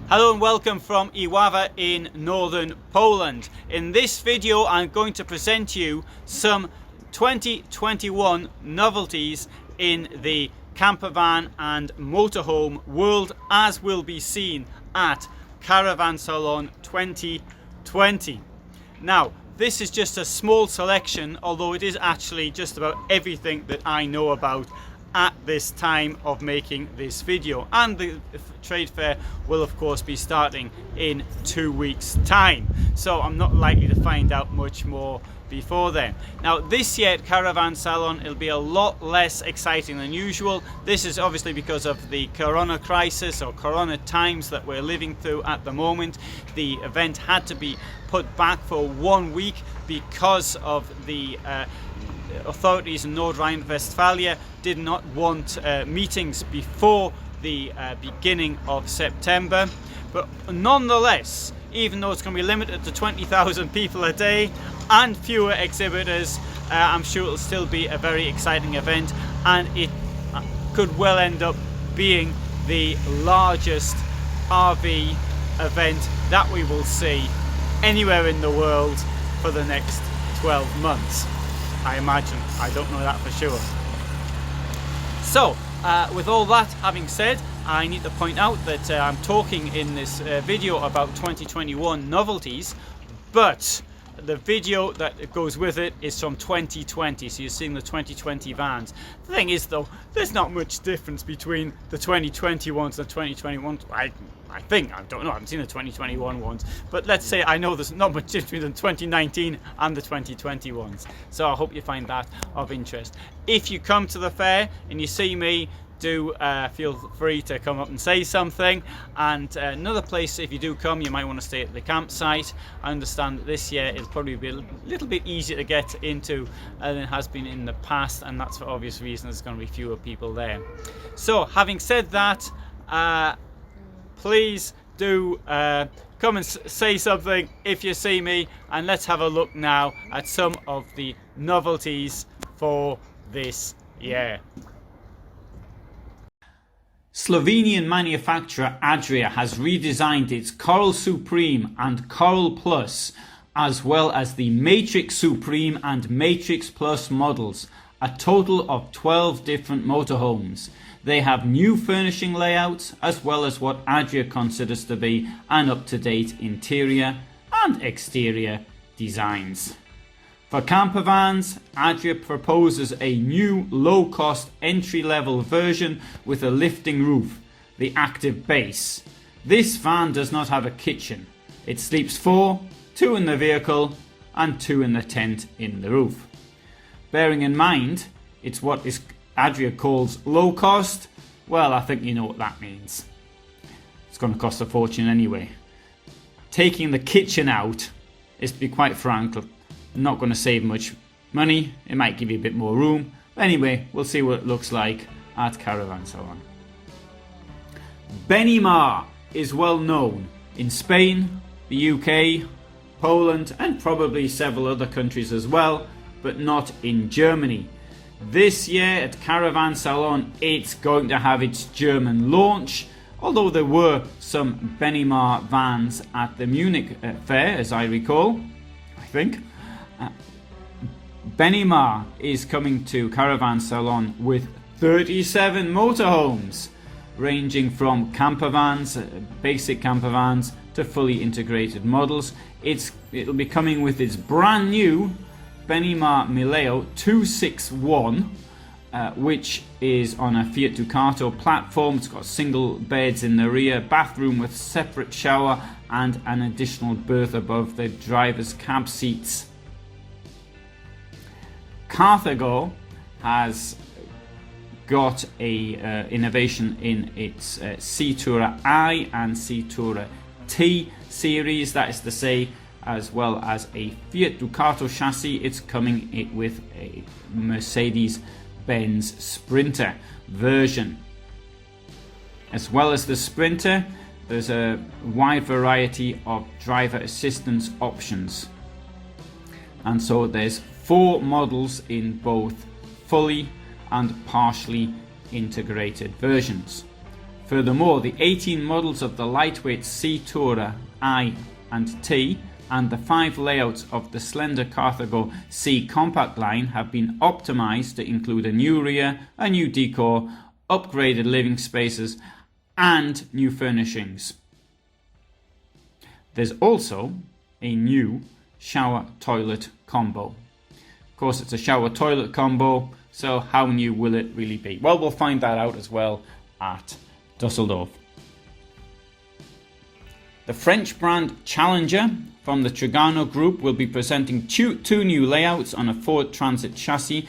Hello and welcome from Iława in northern Poland. In this video I'm going to present you some 2021 novelties in the campervan and motorhome world as will be seen at Caravan Salon 2020. Now this is just a small selection, although it is actually just about everything that I know about at this time of making this video, and the trade fair will of course be starting in 2 weeks time, so I'm not likely to find out much more before then. Now this year at Caravan Salon it'll be a lot less exciting than usual. This is obviously because of the corona crisis or corona times that we're living through at the moment. The event had to be put back for 1 week because of the authorities in North Rhine-Westphalia did not want meetings before the beginning of September. But nonetheless, even though it's going to be limited to 20,000 people a day and fewer exhibitors, I'm sure it'll still be a very exciting event, and it could well end up being the largest RV event that we will see anywhere in the world for the next 12 months. I imagine. I don't know that for sure. So, with all that having said, I need to point out that I'm talking in this video about 2021 novelties, but the video that goes with it is from 2020, so you're seeing the 2020 vans. The thing is though, there's not much difference between the 2020 ones and the 2021. I think, I don't know, I haven't seen the 2021 ones, but let's say I know there's not much difference between the 2019 and the 2020 ones. So I hope you find that of interest. If you come to the fair and you see me, do feel free to come up and say something. And another place, if you do come, you might want to stay at the campsite. I understand that this year it'll probably be a little bit easier to get into than it has been in the past, and that's for obvious reasons. There's going to be fewer people there. So having said that, please do come and say something if you see me, and let's have a look now at some of the novelties for this year. Slovenian manufacturer Adria has redesigned its Coral Supreme and Coral Plus, as well as the Matrix Supreme and Matrix Plus models, a total of 12 different motorhomes. They have new furnishing layouts, as well as what Adria considers to be an up-to-date interior and exterior designs. For campervans, Adria proposes a new low-cost entry-level version with a lifting roof, the Active Base. This van does not have a kitchen. It sleeps 4, 2 in the vehicle and 2 in the tent in the roof. Bearing in mind, it's what Adria calls low cost. Well, I think you know what that means. It's going to cost a fortune anyway. Taking the kitchen out is, to be quite frank, not going to save much money. It might give you a bit more room. But anyway, we'll see what it looks like at Caravan Salon. Benimar is well known in Spain, the UK, Poland and probably several other countries as well, but not in Germany. This year at Caravan Salon it's going to have its German launch, although there were some Benimar vans at the Munich fair, as I recall, I think. Benimar is coming to Caravan Salon with 37 motorhomes, ranging from campervans, basic campervans, to fully integrated models. It'll be coming with its brand new Benimar Mileo 261, which is on a Fiat Ducato platform. It's got single beds in the rear, bathroom with separate shower and an additional berth above the driver's cab seats. Carthago has got a innovation in its C-Tourer I and C-Tourer T series, that is to say, as well as a Fiat Ducato chassis. It's coming with a Mercedes-Benz Sprinter version. As well as the Sprinter, there's a wide variety of driver assistance options. And so there's 4 models in both fully and partially integrated versions. Furthermore, the 18 models of the lightweight C Tourer I and T and the 5 layouts of the slender Carthago C compact line have been optimized to include a new rear, a new decor, upgraded living spaces and new furnishings. There's also a new shower toilet combo. Of course, it's a shower toilet combo, so how new will it really be? Well, we'll find that out as well at Dusseldorf. The French brand Challenger from the Trigano Group will be presenting two new layouts on a Ford Transit chassis.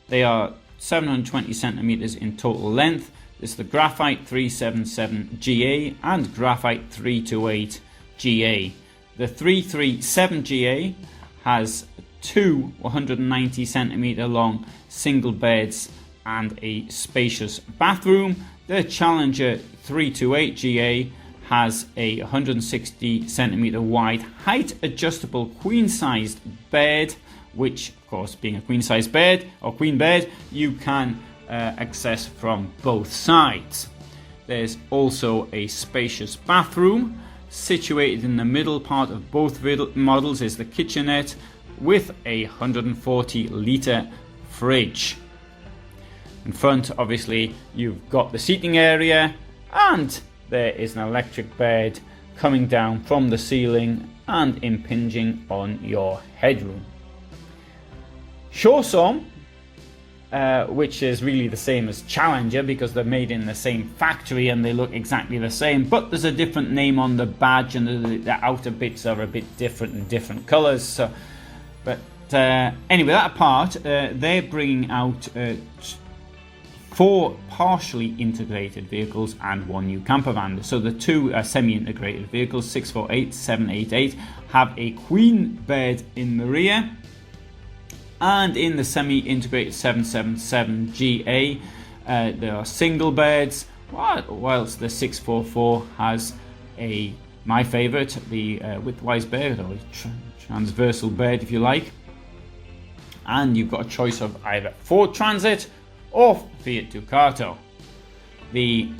They are 720 centimeters in total length. It's the Graphite 377 GA and Graphite 328 GA. The 337 GA has two 190 centimeter long single beds and a spacious bathroom. The Challenger 328 GA has a 160 centimeter wide height adjustable queen sized bed, which of course, being a queen sized bed or queen bed, you can access from both sides. There's also a spacious bathroom. Situated in the middle part of both models is the kitchenette with a 140 litre fridge. In front, obviously, you've got the seating area, and there is an electric bed coming down from the ceiling and impinging on your headroom. Chausson, which is really the same as Challenger because they're made in the same factory and they look exactly the same, but there's a different name on the badge and the outer bits are a bit different in different colours. So, but anyway, that apart, they're bringing out 4 partially integrated vehicles and 1 new campervan. So the 2 semi-integrated vehicles, 648, 788, have a queen bed in the rear, and in the semi-integrated 777 GA, there are single beds, whilst the 644 has my favourite, the with Weinsberg, or transversal bed if you like. And you've got a choice of either Ford Transit or Fiat Ducato. The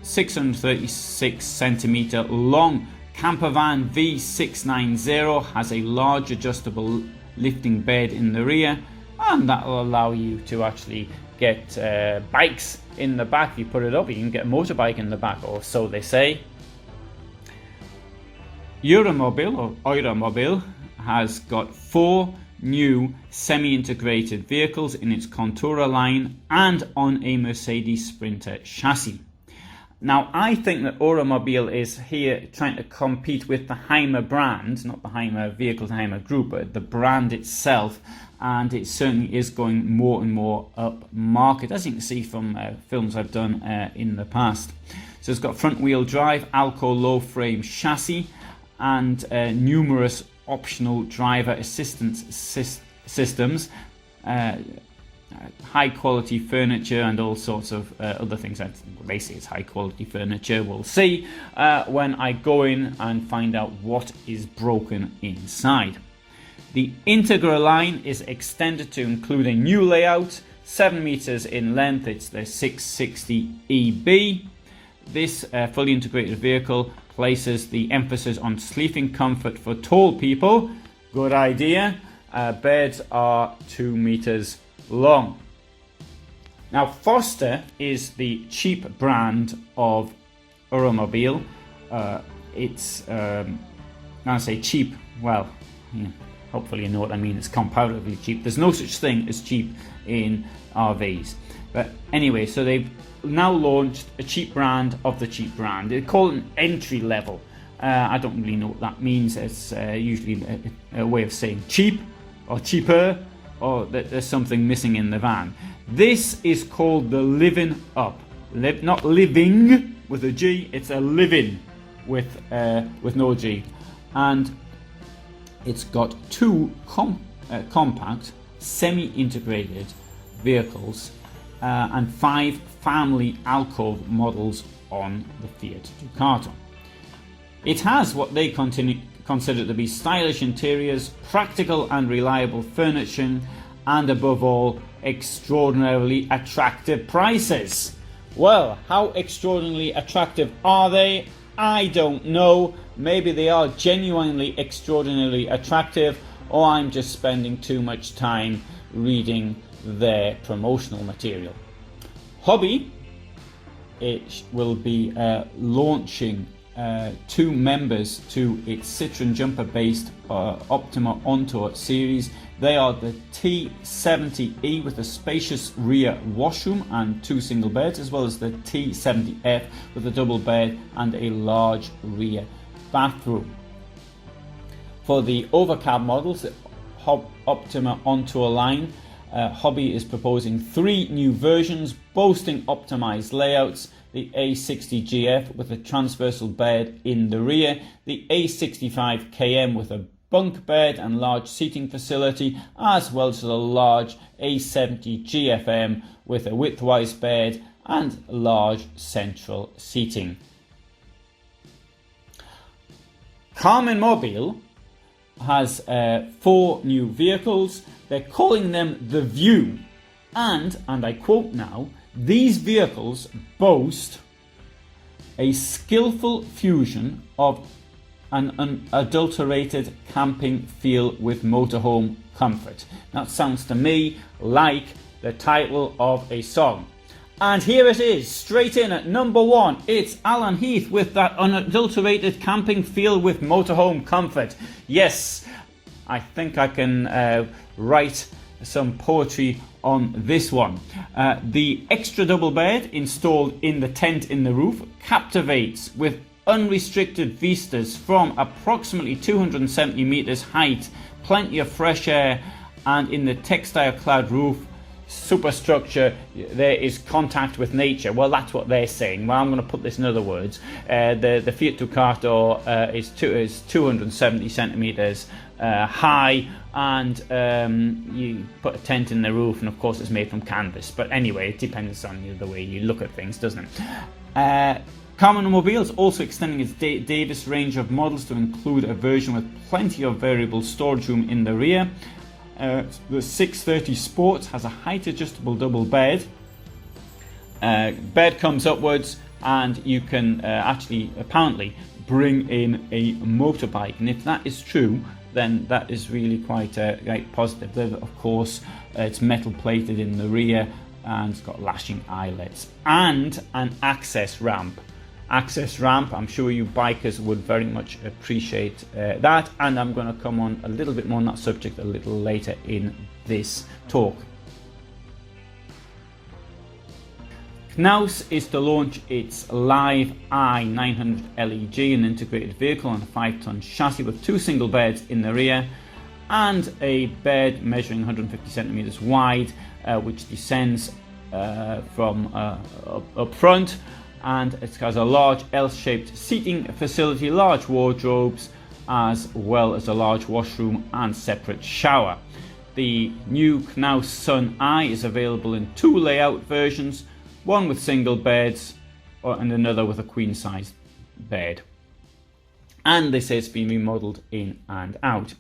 636 centimeter long campervan V690 has a large adjustable lifting bed in the rear, and that will allow you to actually get bikes in the back. If you put it up, you can get a motorbike in the back, or so they say. Euromobile has got 4 new semi-integrated vehicles in its Contura line and on a Mercedes Sprinter chassis. Now, I think that Euromobile is here trying to compete with the Heimer brand, not the Heimer vehicle, the Heimer group, but the brand itself, and it certainly is going more and more up market, as you can see from films I've done in the past. So it's got front wheel drive, Alco low frame chassis, and numerous optional driver assistance systems, high quality furniture and all sorts of other things. Basically it's high quality furniture. We'll see when I go in and find out what is broken inside. The Integra line is extended to include a new layout, 7 meters in length. It's the 660 EB. This fully integrated vehicle places the emphasis on sleeping comfort for tall people. Good idea. Beds are 2 meters long. Now, Foster is the cheap brand of Euromobile. It's when I say cheap, well, yeah, hopefully you know what I mean. It's comparatively cheap. There's no such thing as cheap in RVs. But anyway, so they've now launched a cheap brand of the cheap brand. They call it an entry level. I don't really know what that means. It's usually a way of saying cheap or cheaper, or that there's something missing in the van. This is called the Living Up. Not living with a G, it's a living with no G. And it's got 2 compact, semi-integrated vehicles and 5 family alcove models on the Fiat Ducato. It has what they consider to be stylish interiors, practical and reliable furnishing, and above all, extraordinarily attractive prices. Well, how extraordinarily attractive are they? I don't know. Maybe they are genuinely extraordinarily attractive, or I'm just spending too much time reading their promotional material. Hobby, it will be launching 2 members to its Citroen jumper based Optima Ontour series. They are the T70E with a spacious rear washroom and 2 single beds, as well as the T70F with a double bed and a large rear bathroom. For the overcab models, the Optima Ontour line, Hobby is proposing 3 new versions boasting optimized layouts: the A60GF with a transversal bed in the rear, the A65KM with a bunk bed and large seating facility, as well as a large A70GFM with a widthwise bed and large central seating. Carver Mobile has 4 new vehicles. They're calling them the View, and I quote now, these vehicles boast a skillful fusion of an unadulterated camping feel with motorhome comfort. That sounds to me like the title of a song. And here it is, straight in at number 1. It's Alan Heath with that unadulterated camping feel with motorhome comfort. Yes, I think I can write some poetry on this one. The extra double bed installed in the tent in the roof captivates with unrestricted vistas from approximately 270 meters height, plenty of fresh air, and in the textile clad roof superstructure there is contact with nature. Well, that's what they're saying. Well, I'm going to put this in other words. The Fiat Ducato is 270 centimeters high, and you put a tent in the roof, and of course it's made from canvas. But anyway, it depends on the way you look at things, doesn't it? Carver Mobile is also extending its Davis range of models to include a version with plenty of variable storage room in the rear. The 630 Sport has a height adjustable double bed. Bed comes upwards, and you can actually apparently bring in a motorbike, and if that is true, then that is really quite positive. Of course, it's metal plated in the rear, and it's got lashing eyelets and an access ramp. I'm sure you bikers would very much appreciate that, and I'm going to come on a little bit more on that subject a little later in this talk. Knaus is to launch its Live i900 LEG, an integrated vehicle on a 5-ton chassis with 2 single beds in the rear and a bed measuring 150 centimeters wide, which descends from up front, and it has a large L-shaped seating facility, large wardrobes, as well as a large washroom and separate shower. The new Canal Sun Eye is available in 2 layout versions, one with single beds and another with a queen size bed. And they say it's been remodeled in and out.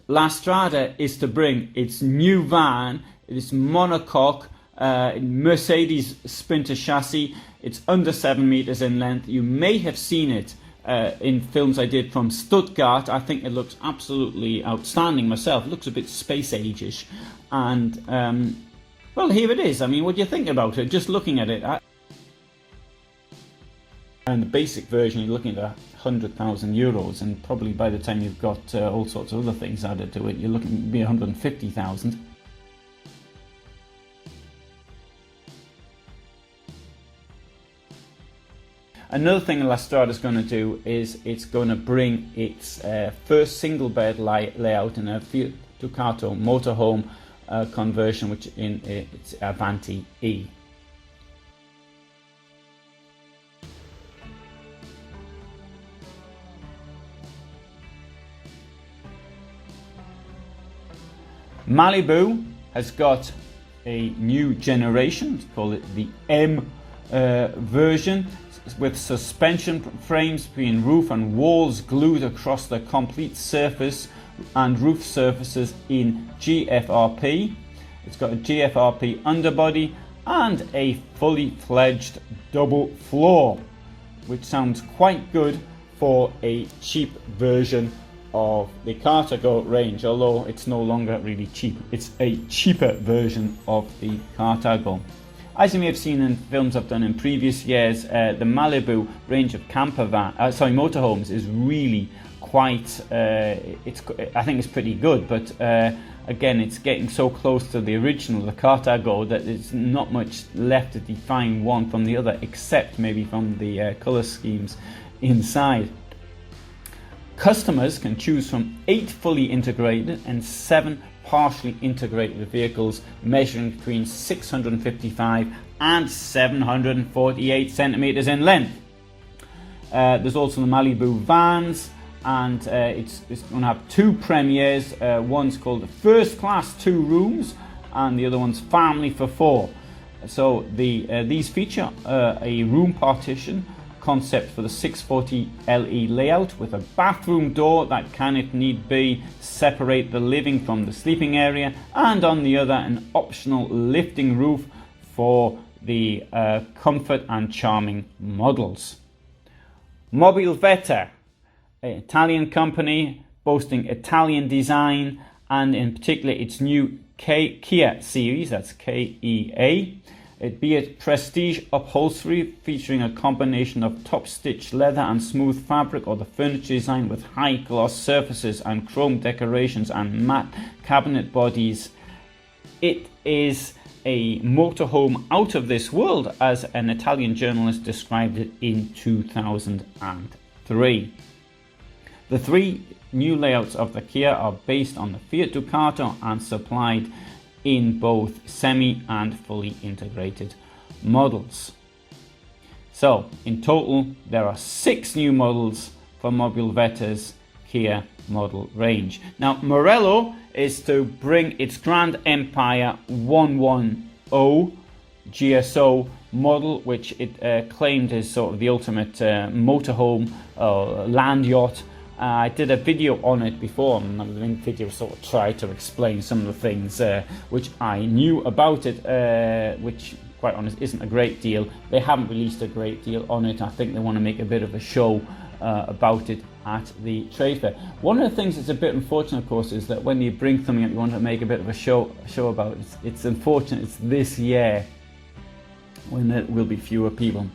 La Strada is to bring its new van, this monocoque Mercedes Sprinter chassis. It's under 7 meters in length. You may have seen it in films I did from Stuttgart. I think it looks absolutely outstanding myself. It looks a bit space age-ish. And, well, here it is. I mean, what do you think about it? Just looking at it. And the basic version, you're looking at €100,000, and probably by the time you've got all sorts of other things added to it, you're looking at maybe 150,000. Another thing La Strada is going to do is it's going to bring its first single bed layout in a Fiat Ducato motorhome conversion, which in its Avanti E. Malibu has got a new generation, call it the M version, with suspension frames between roof and walls glued across the complete surface and roof surfaces in GFRP. It's got a GFRP underbody and a fully fledged double floor, which sounds quite good for a cheap version of the Carthago range, although it's no longer really cheap. It's a cheaper version of the Carthago. As you may have seen in films I've done in previous years, the Malibu range of motorhomes is really quite, I think it's pretty good, but again, it's getting so close to the original, the Carthago, that there's not much left to define one from the other, except maybe from the colour schemes inside. Customers can choose from 8 fully integrated and 7 partially integrated vehicles measuring between 655 and 748 centimeters in length. There's also the Malibu vans, and it's going to have 2 premieres. One's called the First Class 2 rooms, and the other one's Family for 4. So these feature a room partition concept for the 640 LE layout, with a bathroom door that can, if need be, separate the living from the sleeping area, and on the other an optional lifting roof for the comfort and charming models. Mobilvetta, an Italian company boasting Italian design, and in particular its new Kia series, that's KEA. Be it prestige upholstery featuring a combination of top stitch leather and smooth fabric, or the furniture design with high gloss surfaces and chrome decorations and matte cabinet bodies. It is a motorhome out of this world, as an Italian journalist described it in 2003. The 3 new layouts of the Kia are based on the Fiat Ducato and supplied in both semi and fully integrated models. So in total there are 6 new models for Mobilvetta's Kia model range. Now Morello is to bring its Grand Empire 110 GSO model, which it claimed is sort of the ultimate motorhome land yacht. I did a video on it before, and the video sort of tried to explain some of the things which I knew about it, which, quite honest, isn't a great deal. They haven't released a great deal on it. I think they want to make a bit of a show about it at the trade fair. One of the things that's a bit unfortunate, of course, is that when you bring something up you want to make a bit of a show about it, it's unfortunate it's this year when there will be fewer people.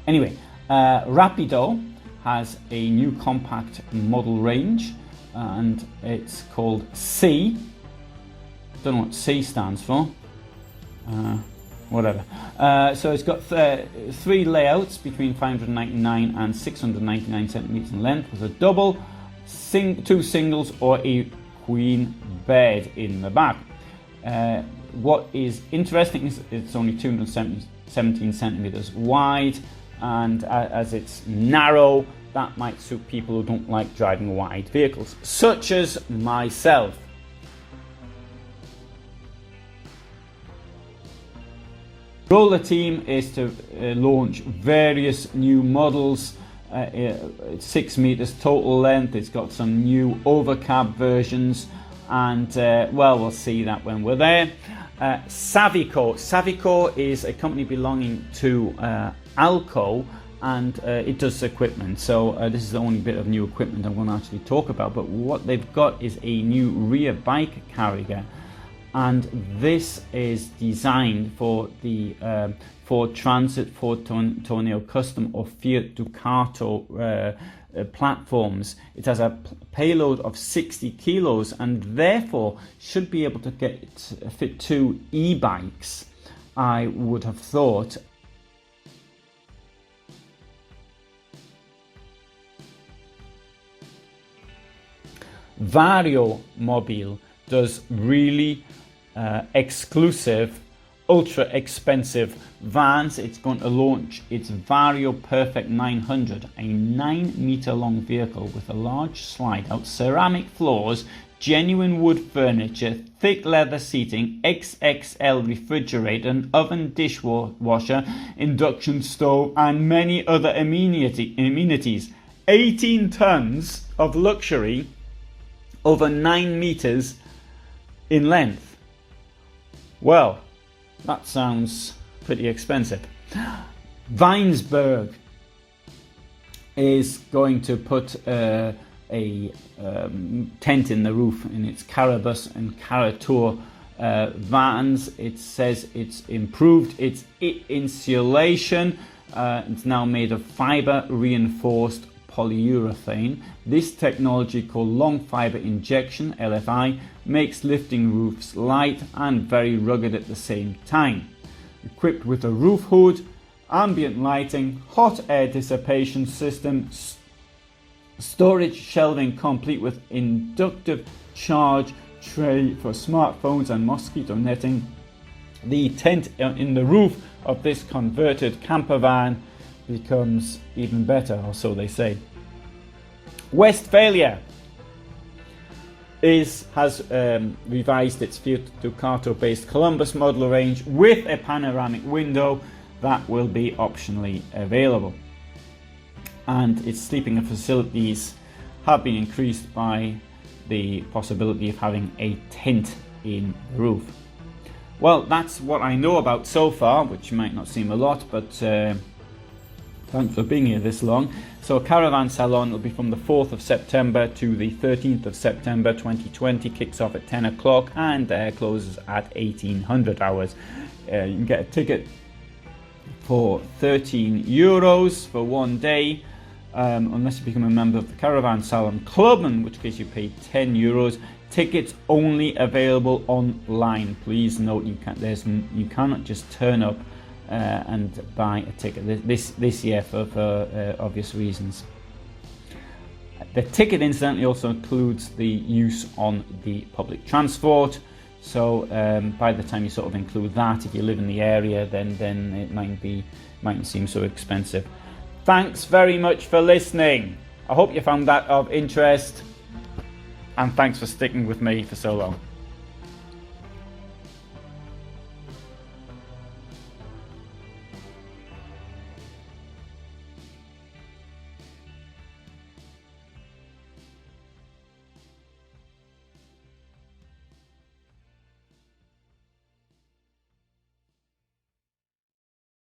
Anyway, Rapido has a new compact model range, and it's called C. Don't know what C stands for. Whatever. So it's got 3 layouts between 599 and 699 centimeters in length, with a double, 2 singles, or a queen bed in the back. What is interesting is it's only 217 centimeters wide, and as it's narrow, that might suit people who don't like driving wide vehicles, such as myself. The goal of the team is to launch various new models. 6 meters total length. It's got some new overcab versions, and well, we'll see that when we're there. Savico. Savico is a company belonging to Alco, and it does equipment. So this is the only bit of new equipment I'm going to actually talk about. But what they've got is a new rear bike carrier, and this is designed for the Ford Transit, Ford Tornado Custom, or Fiat Ducato platforms. It has a payload of 60 kilos and therefore should be able to fit 2 e-bikes, I would have thought. Vario Mobile does really exclusive, ultra expensive vans. It's going to launch its Vario Perfect 900, a 9-meter long vehicle with a large slide out, ceramic floors, genuine wood furniture, thick leather seating, XXL refrigerator, an oven, dishwasher, induction stove, and many other amenities. 18 tons of luxury over 9 meters in length. Well, that sounds pretty expensive. Weinsberg is going to put a tent in the roof in its Carabus and Caratour vans. It says it's improved its insulation. It's now made of fiber reinforced polyurethane. This technology, called long fiber injection (LFI), makes lifting roofs light and very rugged at the same time. Equipped with a roof hood, ambient lighting, hot air dissipation system, storage shelving complete with inductive charge tray for smartphones and mosquito netting, the tent in the roof of this converted camper van becomes even better, or so they say. Westphalia has revised its Fiat Ducato based Columbus model range with a panoramic window that will be optionally available, and its sleeping facilities have been increased by the possibility of having a tent in the roof. Well, that's what I know about so far, which might not seem a lot, but thanks for being here this long. So Caravan Salon will be from the 4th of September to the 13th of September 2020, kicks off at 10 o'clock and closes at 1800 hours. You can get a ticket for €13 for one day, unless you become a member of the Caravan Salon Club, in which case you pay €10. Tickets only available online. Please note you cannot just turn up and buy a ticket this year for obvious reasons. The ticket incidentally also includes the use on the public transport. So by the time you sort of include that, if you live in the area, then it mightn't seem so expensive. Thanks very much for listening. I hope you found that of interest, and thanks for sticking with me for so long.